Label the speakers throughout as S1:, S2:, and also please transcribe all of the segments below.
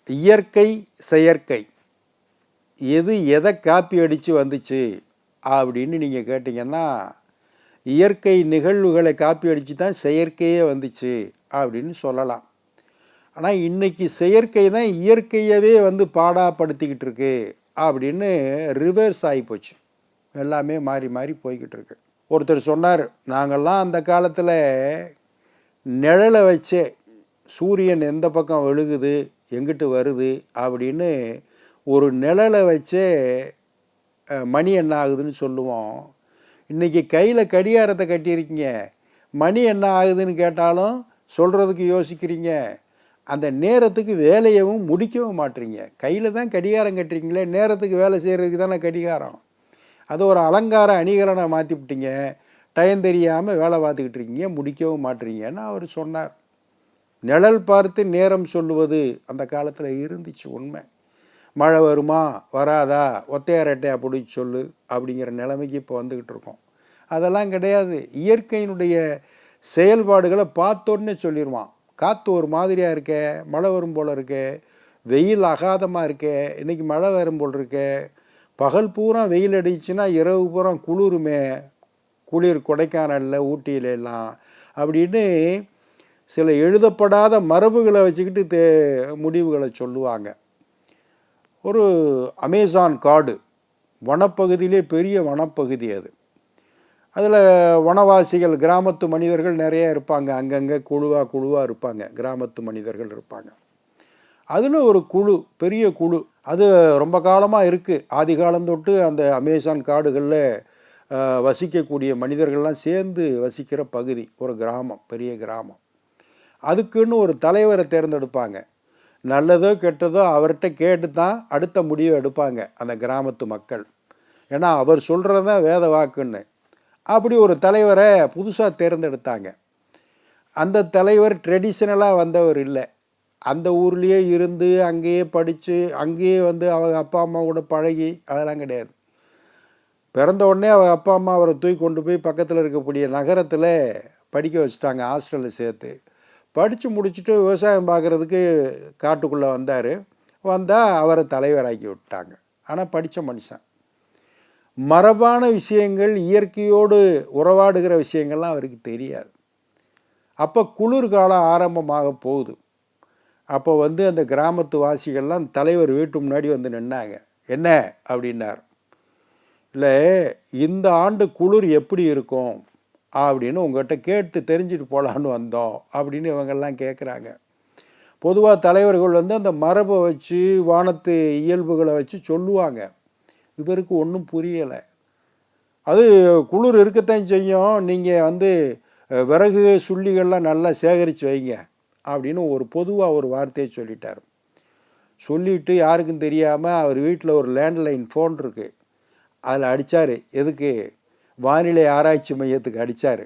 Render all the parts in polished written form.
S1: இயற்கை செயற்கை எது எதை காப்பி அடித்து வந்துச்சு அப்படின்னு நீங்கள் கேட்டிங்கன்னா, இயற்கை நிகழ்வுகளை காப்பி அடித்து தான் செயற்கையே வந்துச்சு அப்படின்னு சொல்லலாம். ஆனால் இன்றைக்கி செயற்கை தான் இயற்கையவே வந்து பாடாப்படுத்திக்கிட்டு இருக்கு அப்படின்னு ரிவர்ஸ் ஆகிப்போச்சு. எல்லாமே மாறி மாறி போய்கிட்டு இருக்கு. ஒருத்தர் சொன்னார், நாங்கள்லாம் அந்த காலத்தில் நிழலை வச்சே சூரியன் எந்த பக்கம் விழுகுது எங்கிட்டு வருது அப்படின்னு ஒரு நிழலை வச்சே மணி என்ன ஆகுதுன்னு சொல்லுவோம். இன்றைக்கி கையில் கடிகாரத்தை கட்டியிருக்கீங்க, மணி என்ன ஆகுதுன்னு கேட்டாலும் சொல்கிறதுக்கு யோசிக்கிறீங்க. அந்த நேரத்துக்கு வேலையவும் முடிக்கவும் மாட்டீங்க. கையில் தான் கடிகாரம் கட்டுறீங்களே, நேரத்துக்கு வேலை செய்கிறதுக்கு தானே கடிகாரம். அது ஒரு அலங்கார அணிகலனை மாற்றிவிட்டீங்க. டைம் தெரியாமல் வேலை பார்த்துக்கிட்டு இருக்கீங்க, முடிக்கவும் மாட்டீங்கன்னு அவர் சொன்னார். நிழல் பார்த்து நேரம் சொல்லுவது அந்த காலத்தில் இருந்துச்சு. உண்மை. மழை வருமா வராதா ஒத்தையாரட்டையா பிடிச்சி சொல்லு அப்படிங்கிற நிலைமைக்கு இப்போ வந்துக்கிட்டு இருக்கோம். அதெல்லாம் கிடையாது. இயற்கையினுடைய செயல்பாடுகளை பார்த்தோன்னே சொல்லிடுவான். காற்று ஒரு மாதிரியாக இருக்கே, மழை வரும் போல் இருக்கே, வெயில் அகாதமாக இருக்கே, இன்றைக்கி மழை வரும் போல் இருக்கே, பகல் பூரா வெயில் அடிச்சுன்னா இரவு பூரா குளிருமே, குளிர் கொடைக்கானலில் ஊட்டியிலெல்லாம் அப்படின்னு சில எழுதப்படாத மரபுகளை வச்சுக்கிட்டு முடிவுகளை சொல்லுவாங்க. ஒரு அமேசான் காடு, வனப்பகுதியிலே பெரிய வனப்பகுதி அது. அதில் வனவாசிகள், கிராமத்து மனிதர்கள் நிறைய இருப்பாங்க. அங்கங்கே குழுவாக இருப்பாங்க, கிராமத்து மனிதர்கள் இருப்பாங்க. அதில் ஒரு குழு, பெரிய குழு, அது ரொம்ப காலமாக இருக்குது. ஆதி காலம் தொட்டு அந்த அமேசான் காடுகளில் வசிக்கக்கூடிய மனிதர்கள்லாம் சேர்ந்து வசிக்கிற பகுதி, ஒரு கிராமம், பெரிய கிராமம். அதுக்குன்னு ஒரு தலைவரை தேர்ந்தெடுப்பாங்க. நல்லதோ கெட்டதோ அவர்கிட்ட கேட்டு தான் அடுத்த முடிவை எடுப்பாங்க அந்த கிராமத்து மக்கள். ஏன்னா அவர் சொல்கிறது தான் வேத வாக்குன்னு. அப்படி ஒரு தலைவரை புதுசாக தேர்ந்தெடுத்தாங்க. அந்த தலைவர் ட்ரெடிஷ்னலாக வந்தவர் இல்லை. அந்த ஊர்லேயே இருந்து அங்கேயே படித்து அங்கேயே வந்து அவங்க அப்பா அம்மா கூட பழகி அதெல்லாம் கிடையாது. பிறந்த உடனே அவங்க அப்பா அம்மா அவரை தூக்கி கொண்டு போய் பக்கத்தில் இருக்கக்கூடிய நகரத்தில் படிக்க வச்சுட்டாங்க, ஹாஸ்டலில் சேர்த்து. படித்து முடிச்சுட்டு விவசாயம் பார்க்குறதுக்கு காட்டுக்குள்ளே வந்தால் அவரை தலைவராக்கி விட்டாங்க. ஆனால் படித்த மனுஷன். மரபான விஷயங்கள், இயற்கையோடு உறவாடுகிற விஷயங்கள்லாம் அவருக்கு தெரியாது. அப்போ குளிர்காலம் ஆரம்பமாக போகுது. அப்போ அந்த கிராமத்து வாசிகள்லாம் தலைவர் வீட்டு முன்னாடி நின்னாங்க. என்ன அப்படின்னார். இல்லை, இந்த ஆண்டு குளிர் எப்படி இருக்கும் அப்படின்னு உங்கள்கிட்ட கேட்டு தெரிஞ்சுட்டு போகலான்னு வந்தோம் அப்படின்னு இவங்கெல்லாம் கேட்குறாங்க. பொதுவாக தலைவர்கள் அந்த மரபை வச்சு, வானத்து இயல்புகளை வச்சு சொல்லுவாங்க. இவருக்கு ஒன்றும் புரியலை. அது குளிர் இருக்கத்தான் செய்யும், நீங்கள் விறகு சுள்ளிகள்லாம் நல்லா சேகரித்து வைங்க அப்படின்னு பொதுவாக ஒரு வார்த்தையை சொல்லிட்டார். சொல்லிவிட்டு யாருக்கும் தெரியாமல் அவர் வீட்டில் ஒரு லேண்ட்லைன் ஃபோன் இருக்குது, அதில் அடித்தார். எதுக்கு? வானிலை ஆராய்ச்சி மையத்துக்கு அடித்தார்.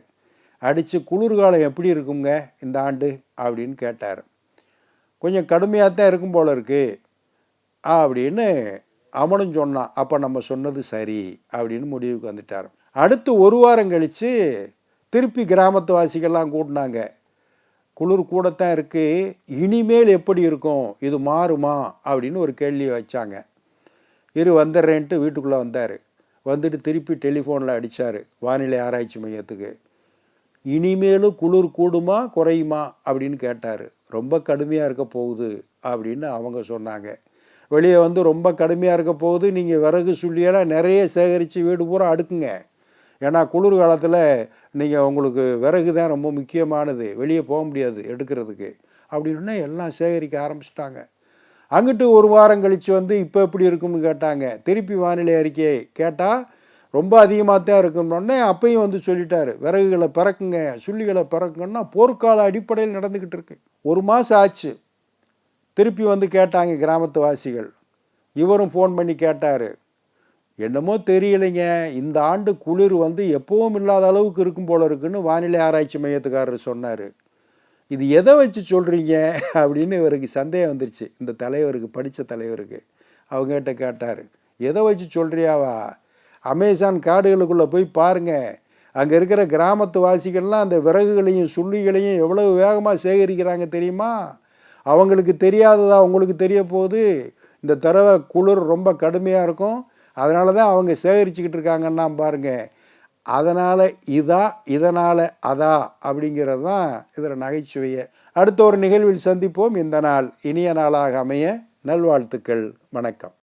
S1: அடித்து குளிர்காலம் எப்படி இருக்குங்க இந்த ஆண்டு அப்படின்னு கேட்டார். கொஞ்சம் கடுமையாக தான் இருக்கும் போல இருக்குது அப்படின்னு அவனும் சொன்னான். அப்போ நம்ம சொன்னது சரி அப்படின்னு முடிவுக்கு வந்துட்டார். அடுத்து ஒரு வாரம் கழித்து திருப்பி கிராமத்து வாசிகள்லாம் கூட்டினாங்க. குளிர் கூடத்தான் இருக்குது, இனிமேல் எப்படி இருக்கும், இது மாறுமா அப்படின்னு ஒரு கேள்வியை வச்சாங்க. வந்துடுறேன்ட்டு வீட்டுக்குள்ளே வந்தார். வந்துட்டு திருப்பி டெலிஃபோனில் அடித்தார் வானிலை ஆராய்ச்சி மையத்துக்கு. இனிமேலும் குளிர் கூடுமா குறையுமா அப்படின்னு கேட்டார். ரொம்ப கடுமையாக இருக்க போகுது அப்படின்னு அவங்க சொன்னாங்க. வெளியே ரொம்ப கடுமையாக இருக்க போகுது, நீங்கள் விறகு சுள்ளியெல்லாம் நிறைய சேகரித்து வீடு பூரா அடுக்குங்க. ஏன்னா குளிர் காலத்தில் நீங்கள் உங்களுக்கு விறகு தான் ரொம்ப முக்கியமானது, வெளியே போக முடியாது எடுக்கிறதுக்கு அப்படின்னு எல்லாம் சேகரிக்க ஆரம்பிச்சிட்டாங்க. அங்கிட்டு ஒரு வாரம் கழித்து இப்போ எப்படி இருக்கும்னு கேட்டாங்க. திருப்பி வானிலை அறிக்கையை கேட்டால் ரொம்ப அதிகமாக தான் இருக்கும்னோடனே அப்பையும் சொல்லிட்டார், விறகுகளை பறக்குங்க, சுள்ளிகளை பறக்குங்கன்னா போர்க்கால அடிப்படையில் நடந்துக்கிட்டு இருக்கு. ஒரு மாதம் ஆச்சு. திருப்பி கேட்டாங்க கிராமத்து வாசிகள். இவரும் ஃபோன் பண்ணி கேட்டார். என்னமோ தெரியலைங்க, இந்த ஆண்டு குளிர் எப்பவும் இல்லாத அளவுக்கு இருக்கும் போல இருக்குன்னு வானிலை ஆராய்ச்சி மையத்துக்காரர் சொன்னார். இது எதை வச்சு சொல்கிறீங்க அப்படின்னு இவருக்கு சந்தேகம் வந்துருச்சு, இந்த தலைவருக்கு, படித்த தலைவருக்கு. அவங்ககிட்ட கேட்டார், எதை வச்சு சொல்கிறியாவா? அமேசான் காடுகளுக்குள்ளே போய் பாருங்கள், அங்கே இருக்கிற கிராமத்து வாசிகள்லாம் அந்த விறகுகளையும் சுள்ளிகளையும் எவ்வளவு வேகமாக சேகரிக்கிறாங்க தெரியுமா? அவங்களுக்கு தெரியாததா உங்களுக்கு தெரிய போகுது. இந்த தடவை குளிர் ரொம்ப கடுமையாக இருக்கும், அதனால தான் அவங்க சேகரிச்சுக்கிட்டு இருக்காங்கன்னா பாருங்கள். அதனால் இதா, இதனால் அதா அப்படிங்கிறது தான் இதில் நகைச்சுவையே. அடுத்த ஒரு நிகழ்வில் சந்திப்போம். இந்த நாள் இனிய நாளாக அமைய நல்வாழ்த்துக்கள். வணக்கம்.